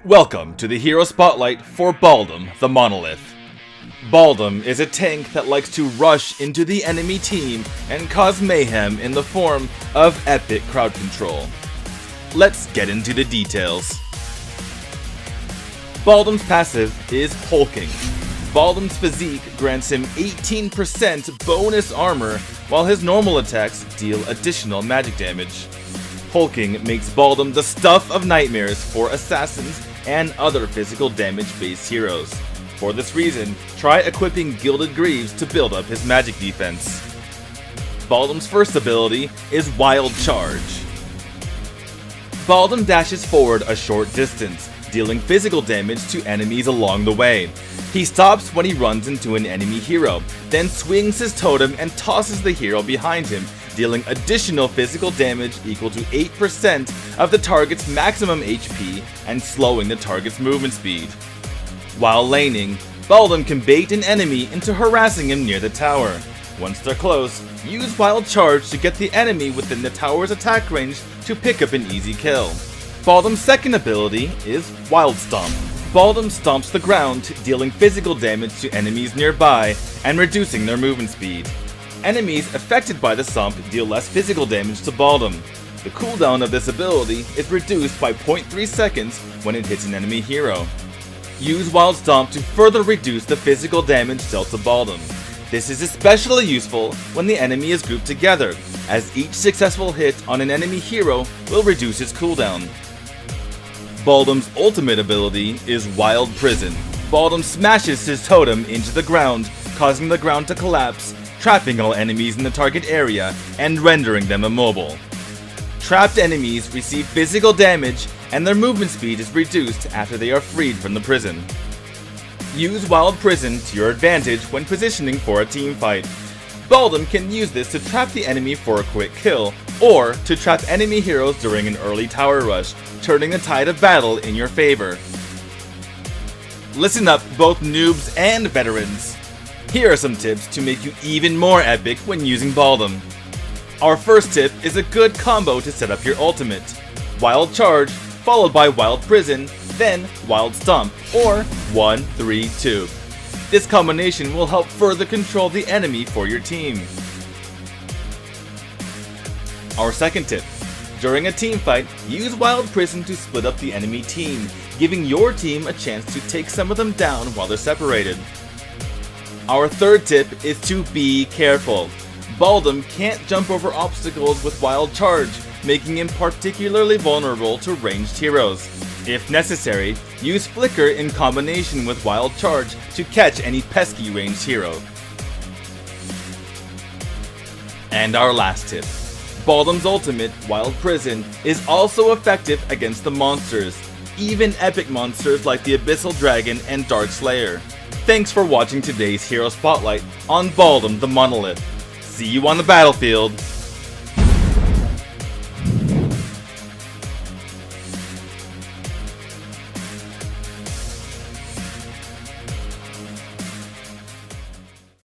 Welcome to the Hero Spotlight for Baldum the Monolith. Baldum is a tank that likes to rush into the enemy team and cause mayhem in the form of epic crowd control. Let's get into the details. Baldum's passive is hulking. Baldum's physique grants him 18% bonus armor, while his normal attacks deal additional magic damage. Hulking makes Baldum the stuff of nightmares for assassins and other physical damage-based heroes. For this reason, try equipping Gilded Greaves to build up his magic defense. Baldum's first ability is Wild Charge. Baldum dashes forward a short distance, dealing physical damage to enemies along the way. He stops when he runs into an enemy hero, then swings his totem and tosses the hero behind him, dealing additional physical damage equal to 8% of the target's maximum HP and slowing the target's movement speed. While laning, Baldum can bait an enemy into harassing him near the tower. Once they're close, use Wild Charge to get the enemy within the tower's attack range to pick up an easy kill. Baldum's second ability is Wild Stomp. Baldum stomps the ground, dealing physical damage to enemies nearby and reducing their movement speed. Enemies affected by the stomp deal less physical damage to Baldum. The cooldown of this ability is reduced by 0.3 seconds when it hits an enemy hero. Use Wild Stomp to further reduce the physical damage dealt to Baldum. This is especially useful when the enemy is grouped together, as each successful hit on an enemy hero will reduce its cooldown. Baldum's ultimate ability is Wild Prison. Baldum smashes his totem into the ground, causing the ground to collapse, trapping all enemies in the target area and rendering them immobile. Trapped enemies receive physical damage and their movement speed is reduced after they are freed from the prison. Use Wild Prison to your advantage when positioning for a team fight. Baldum can use this to trap the enemy for a quick kill, or to trap enemy heroes during an early tower rush, turning the tide of battle in your favor. Listen up, both noobs and veterans. Here are some tips to make you even more epic when using Baldum. Our first tip is a good combo to set up your ultimate. Wild Charge, followed by Wild Prison, then Wild Stomp, or 1-3-2. This combination will help further control the enemy for your team. Our second tip. During a team fight, use Wild Prison to split up the enemy team, giving your team a chance to take some of them down while they're separated. Our third tip is to be careful. Baldum can't jump over obstacles with Wild Charge, making him particularly vulnerable to ranged heroes. If necessary, use Flicker in combination with Wild Charge to catch any pesky ranged hero. And our last tip. Baldum's ultimate, Wild Prison, is also effective against the monsters, even epic monsters like the Abyssal Dragon and Dark Slayer. Thanks for watching today's Hero Spotlight on Baldum the Monolith. See you on the battlefield!